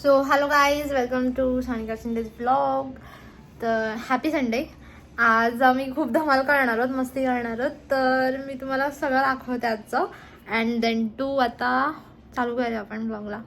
So hello guys, welcome to Sanika Shinde's blog. तर happy Sunday. आज आम्ही खूप धमाल करणार आहोत, मस्ती करणार आहोत. तर मी तुम्हाला सगळं दाखवते आजचं. अँड देन टू आता चालू करूया आपण ब्लॉगला.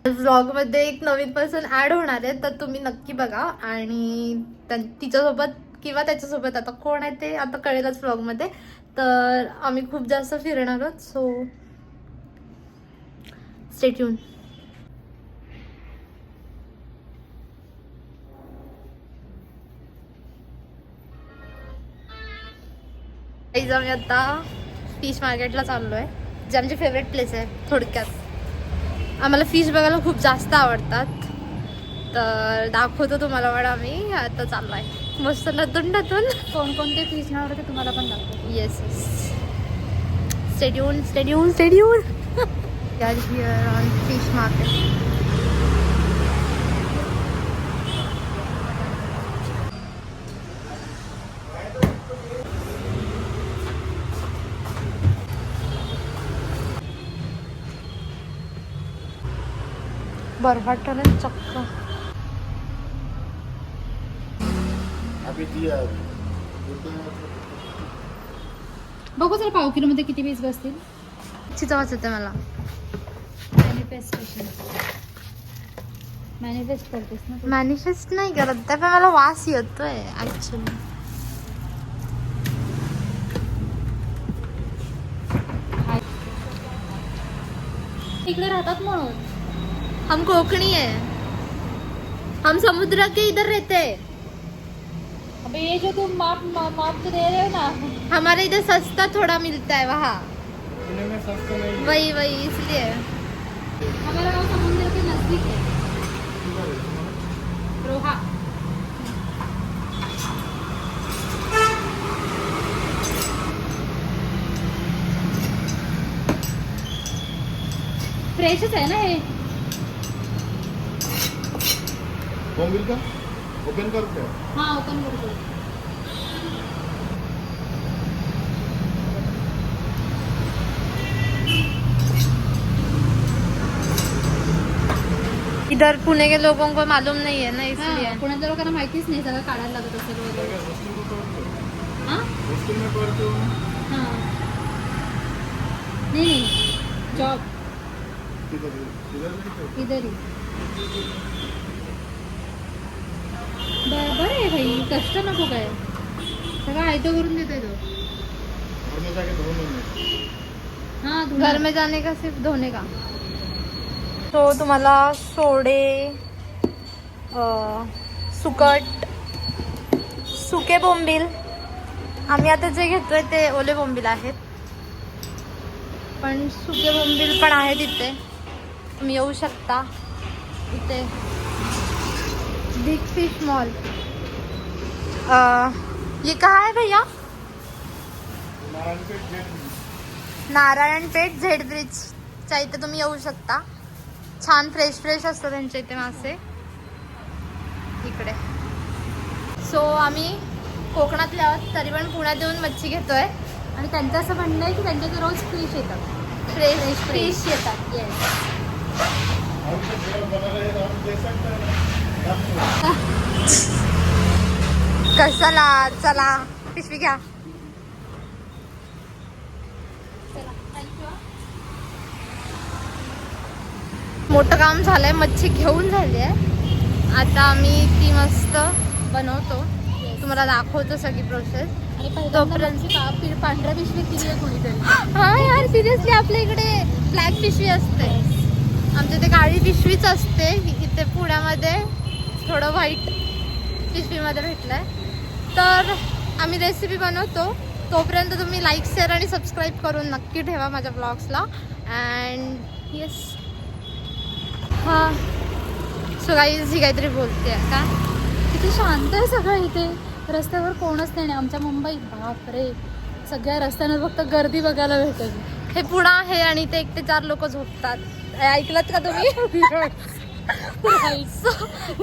ब्लॉगमध्ये एक नवीन पर्सन ॲड होणार आहे, तर तुम्ही नक्की बघा. आणि तिच्यासोबत किंवा त्याच्यासोबत आता कोण आहे ते आता कळेलच ब्लॉगमध्ये. तर आम्ही खूप जास्त फिरणार आहोत, सो स्टे ट्यून. आम्ही आता फिश मार्केटला चाललो आहे, जे आमची फेवरेट प्लेस आहे. थोडक्यात आम्हाला फिश बघायला खूप जास्त आवडतात, तर दाखवतो तुम्हाला. पण आम्ही आता चाललो आहे मस्त नटून कोणकोणते फिश नाव आवडते तुम्हाला पण दाखवतो. Yes stay tuned stay tuned stay tuned here on fish market. बरफाटन चक्क. बघू जरा पाव किलो मध्ये किती पीस बसतील. चिचा वाचते मला. मॅनिफेस्ट करतेस ना तू? मॅनिफेस्ट नाही करत, त्या मला वास येतोय ऍक्च्युली. इकडे राहतात म्हणून. हम कोकणी है, हम समुद्र के इधर रहते हैं. अबे ये जो तुम माप तो दे रहे हो ना, हमारे इधर सस्ता थोड़ा मिलता है वहाँ, में सस्ता नहीं वही वही इसलिए. हमारा गाँव समुद्र के नजदीक है. रोहा. फ्रेशच आहे ना हे. बॉम्बिल का ओपन कर क्या? हाँ ओपन करतो. इधर पुणे के लोगों को मालूम नहीं है ना, इसलिए. हाँ, पुण्यातल्या लोकांना माहितीच नाही सगळं काढायला लागत असेल वगैरे. हाँ हॉस्टेल में पढ़ते हो? हाँ नहीं जॉब किधर नहीं तो इधर ही. बरं आहे भाई, कष्ट नको काय, सगळं आयतं करून देतोय तो. घर में जाके धो लेंगे. हाँ घर में जाने का सिर्फ धोने का. तो तुम्हाला सोडे, सुकट, सुके बोंबील. आम्ही आता जे घेतोय ते ओले बोंबील आहेत, पण सुके बोंबील पण आहेत इथे. तुम्ही येऊ शकता इथे. Big fish mall. ये कहाँ है भैया? नारायणपेठ झेड ब्रिजच्या इथे तुम्ही येऊ शकता. छान फ्रेश फ्रेश असतं त्यांच्या इथे मासे इकडे. सो आम्ही कोकणातले आहोत, तरी पण पुण्यात येऊन मच्छी घेतोय. आणि त्यांचं असं म्हणणं आहे की त्यांच्या इथे रोज फिश येतात. फ्रेश फ्रेश येतात. येस. कशाला, चला पिशवी घ्या. मोठं काम झालंय, मच्छी घेऊन झाली आहे. आता आम्ही ती मस्त बनवतो, तुम्हाला दाखवतो सगळी प्रोसेस. आणि पहिल्यांदा पांढऱ्या पिशवी दिली आहे कोणीतरी. हा यार सिरियसली, आपल्या इकडे ब्लॅक पिशवी असते, आमच्या इथे काळी पिशवीच असते. इथे पुण्यामध्ये थोडं व्हाईट पिशवीमध्ये भेटलंय. तर आम्ही रेसिपी बनवतो, तोपर्यंत तुम्ही लाईक शेअर आणि सबस्क्राईब करून नक्की ठेवा माझ्या ब्लॉग्सला. And yes. हां सो गाईज, ही काहीतरी बोलते का. किती शांत आहे सगळं इथे. रस्त्यावर कोणच नाही. आमच्या मुंबईत बापरे, सगळ्या रस्त्यांवर फक्त गर्दी बघायला भेटेल. हे पुणे आहे आणि इथे 1 ते 4 लोक झोपतात. ऐकलत का तुम्ही?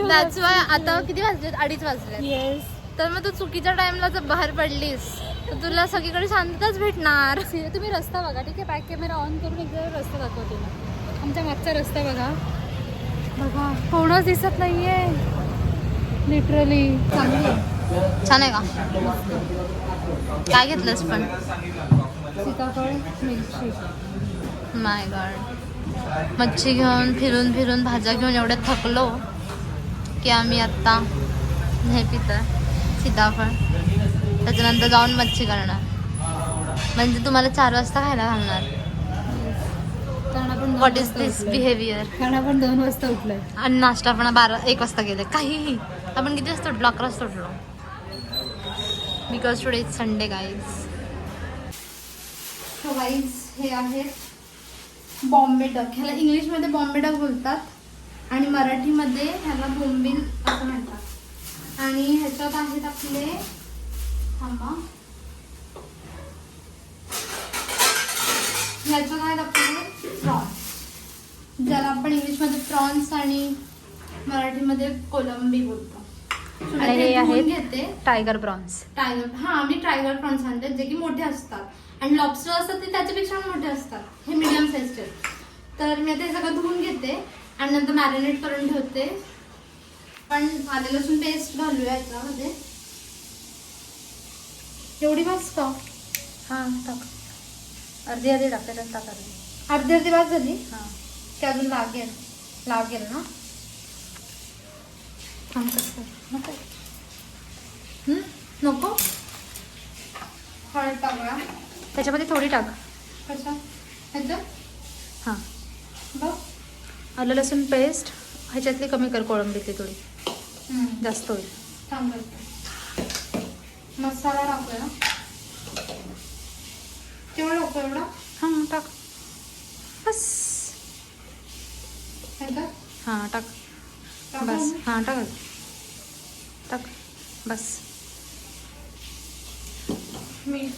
That's why. आता किती वाजले? 2:30 वाजले. येस. तर मग तू चुकीच्या टाइमला जर बाहेर पडलीस तर तुला सगळीकडे शांतताच भेटणार. तुम्ही रस्ता बघा, ठीक आहे. बॅक कॅमेरा ऑन करून एकदा रस्ता दाखवते ना. आमच्या मागचा रस्ता बघा, बघा कोणच दिसत नाहीये लिटरली. चांगली आहे. छान आहे का? काय घेतलंस पण? सीताफळ मिरची. माय गॉड. मच्छी घेऊन फिरून फिरून भाज्या घेऊन एवढे थकलो की आम्ही आत्ता हे पितं सीताफळ. त्याच्यानंतर जाऊन मच्छी करणार. म्हणजे तुम्हाला 4 वाजता खायला घालणार. कारण आपण व्हॉट इज दिस बिहेवियर? कारण आपण 2 वाजता उठलोय. आणि नाश्ता पण 1 वाजता गेले. काहीही. आपण किती वाजता उठलो? 11 वाजता उठलो. Because today is Sunday guys. So guys हे आहेत बॉम्बे डक. ह्याला इंग्लिशमध्ये बॉम्बे डक बोलतात आणि मराठीमध्ये ह्याला बोंबील असं म्हणतात. आणि ह्याच्यात आहेत आपले थांबा ह्याच्यात आहेत आपले प्रॉन्स, ज्याला आपण इंग्लिशमध्ये प्रॉन्स आणि मराठीमध्ये कोलंबी बोलतो. आणि हे आहेत घेते टायगर प्रॉन्स. टायगर. हा मी टायगर प्रॉन्स आणते जे की मोठे असतात आणि लॉबस्टर असतात ते त्याच्यापेक्षा मोठे असतात. हे मीडियम साईजचे. तर मी आता हे सगळं धुवून घेते आणि नंतर मॅरिनेट करून ठेवते. पण आले लसूण पेस्ट घालूया याच्यामध्ये. एवढी बस का? हां टाक. अर्धी अर्धी टाक त्याच्यात टाक. अर्धी अर्धी बात झाली. हां ते अजून लागेल ना. थांब कसं नको. नको. हळद टाकूया त्याच्यामध्ये थोडी टाक. कशा ह्याच्यात हां बघ. आलं लसूण पेस्ट ह्याच्यातली कमी कर, कोळंबीतली थोडी जास्त होईल. थांब करते. मसाला टाकूया. केवढं टाकू? एवढा हां टाक बस. ह्याच्यात हां टाक टाकू बस. मी? हां टाक टाक बस. मीठ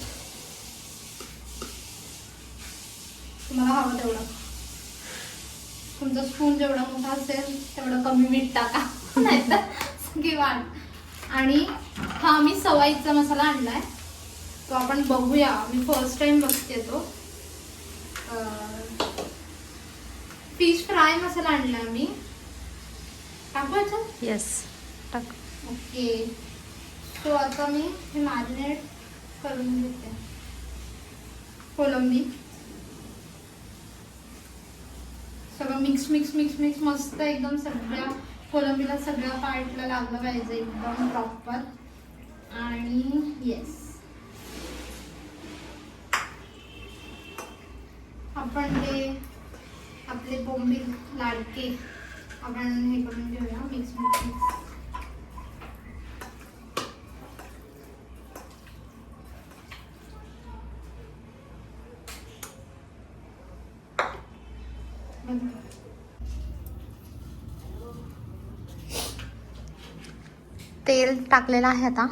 तुम्हाला हवं तेवढं. तुमचा स्पून जेवढा मोठा असेल तेवढं कमी मीठ टाका नाहीतर सगळी वाढ. आणि हा मी सवाईचा मसाला आणलाय तो आपण बघूया. मी फर्स्ट टाइम बघते तो. फिश फ्राय मसाला आणलाय मी. टाकू याच्यात? येस टाक. ओके. सो आता मी हे मॅरिनेट करून घेते. कोलंबी सगळं मिक्स मिक्स मिक्स मिक्स मस्त एकदम सगळ्या कोलंबीला सगळ्या पार्टला लागलं पाहिजे एकदम प्रॉपर. आणि येस आपण ते आपले बोंबील लाडके आपण हे करून घेऊया मिक्स मिक्स मिक्स. तेल टाकलेलं आहे आता.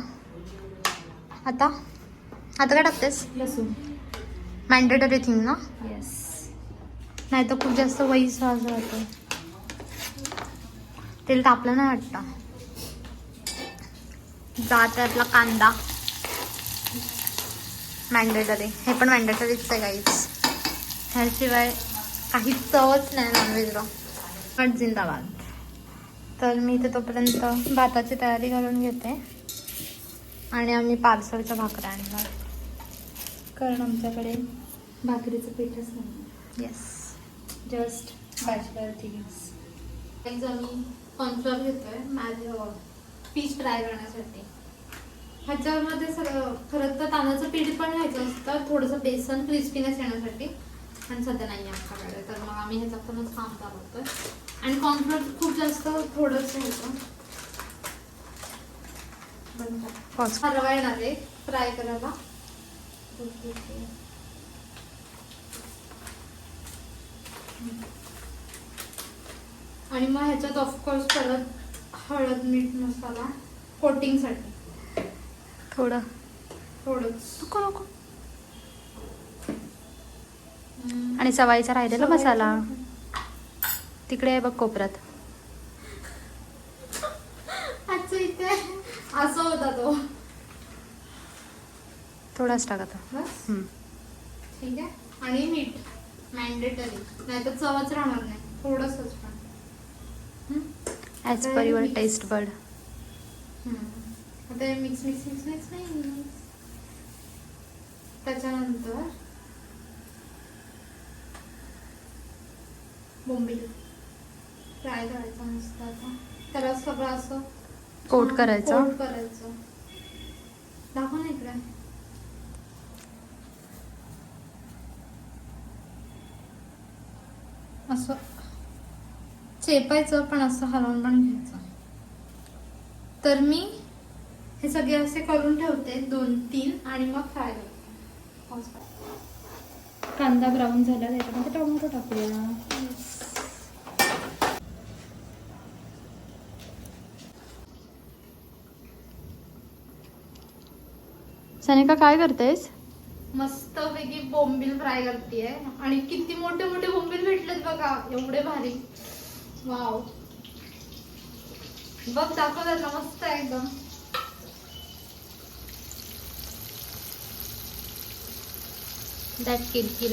आता आता काय टाकतेस? लसूण. मॅन्डेटरी थिंग ना. येस. नाही तर खूप जास्त वहीच वाजत होतं. तेल तापलं नाही वाटतं. जात आहे आपला कांदा. मॅन्डेटरी. हे पण मॅन्डेटरीच आहे गाईच. ह्याशिवाय काही चवच नाही नॉनव्हेजला. पण जिंदाबाद. तर मी इथे तोपर्यंत भाताची तयारी करून घेते आणि आम्ही पार्सलच्या भाकऱ्या आणणार कारण आमच्याकडे भाकरीचं पीठच नाही. येस. Just bachelor things. एक आम्ही कॉर्नफ्लोअर घेतोय पीच फ्राय करण्यासाठी. ह्याच्यामध्ये खरं तर तांदळाचं पीठ पण घ्यायचं असतं थोडंसं बेसन क्रिस्पीनेस येण्यासाठी. पण सध्या नाही आहे आमच्याकडे तर मग आम्ही ह्याच्यातूनच काम चालवतोय. आणि कॉर्नफ्लोअर खूप जास्त थोडंच होतं. हरवा येणार आहे फ्राय करायला. आणि मग ह्याच्यात ऑफकोर्स परत हळद मीठ मसाला कोटिंगसाठी थोडंच. नको. आणि सवाईचा राहिलेला मसाला तिकडे आहे बघ कोपऱ्यात. अच्छा इथे असं होता तो. थोडाच टाक आता. बस ठीक आहे. आणि मीठ मॅन्डेटरी नाही तर चवच राहणार नाही. थोडंसंच पण. ॲज आता पर हे युअर mix. Taste bud. आता हे मिक्स मिक्स मिक्स मिक्स नाही. त्याच्यानंतर बोंबील फ्राय करायचा मस्त. आता त्याला सगळं असं कोट छान करायचं. कोट करायचं. दाखव ना इकडे. असं चेपायचं पण असं हलवून पण घ्यायचं. तर मी हे सगळे असे करून ठेवते 2-3 आणि मग फ्राय करते. कांदा ब्राऊन झाला त्याच्यामध्ये टोमॅटो टाकूया. सानिका काय करतेस? मस्त पैकी बोंबील फ्राय करतेय. आणि किती मोठे मोठे बोंबील भेटलेत बघा, एवढे भारी. वाव, बघ दाखव त्याला, मस्त आहे एकदम. दॅट किरकिर.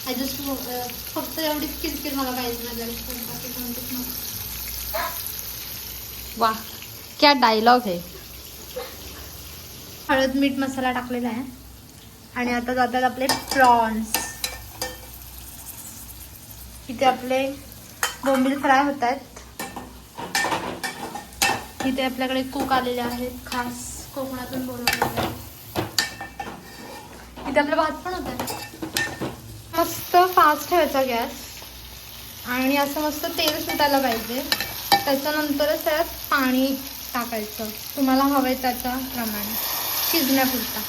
आय जस्ट फक्त एवढीच किरकिर मला पाहिजे माझ्या. वा, क्या डायलॉग है. हळद मीठ मसाला टाकलेला आहे. आणि आता जातात आपले प्रॉन्स. इथे आपले बोंबील फ्राय होत आहेत. इथे आपल्याकडे कूक आलेले आहेत, खास कोकणातून बोलवलेले. इथे आपला भात पण होत आहे. मस्त फास्ट ठेवायचा गॅस. आणि असं मस्त तेल सुटायला पाहिजे. त्याच्यानंतरच त्यात पाणी टाकायचं तुम्हाला हवंय त्याच्या प्रमाणे, शिजण्यापुरता.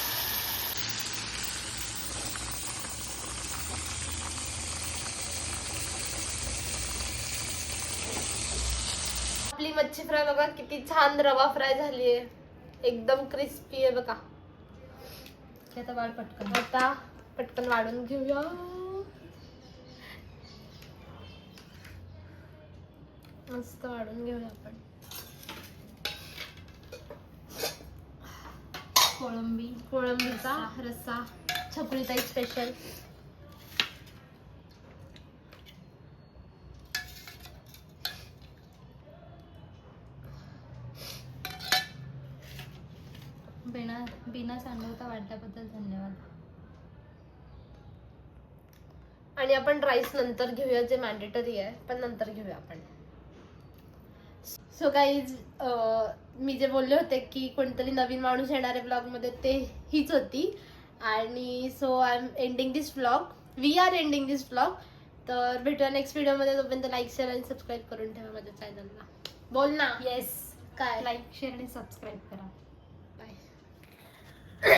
आपली मच्छी फ्राय बघा किती छान रवा फ्राय झाली आहे, एकदम क्रिस्पी आहे बघा. आता वाढ पटकन. आता पटकन वाढून घेऊया. मस्त वाढून घेऊया आपण. कोळंबीचा रस्सा, छकुलीताई स्पेशल. बिना सांडवता वाढल्याबद्दल धन्यवाद. आणि आपण राईस नंतर घेऊया, जे मॅन्डेटरी आहे, पण नंतर घेऊया आपण. सो गाईज, मी जे बोलले होते की कोणतरी नवीन माणूस येणार आहे ब्लॉगमध्ये, ते हीच होती. आणि so I am ending this blog. We are ending this blog. तर भेटूया नेक्स्ट व्हिडिओमध्ये. तोपर्यंत लाईक, शेअर आणि सबस्क्राईब करून ठेवा माझ्या चॅनलला. बोल ना. येस, काय? लाईक शेअर आणि सबस्क्राईब करा. बाय.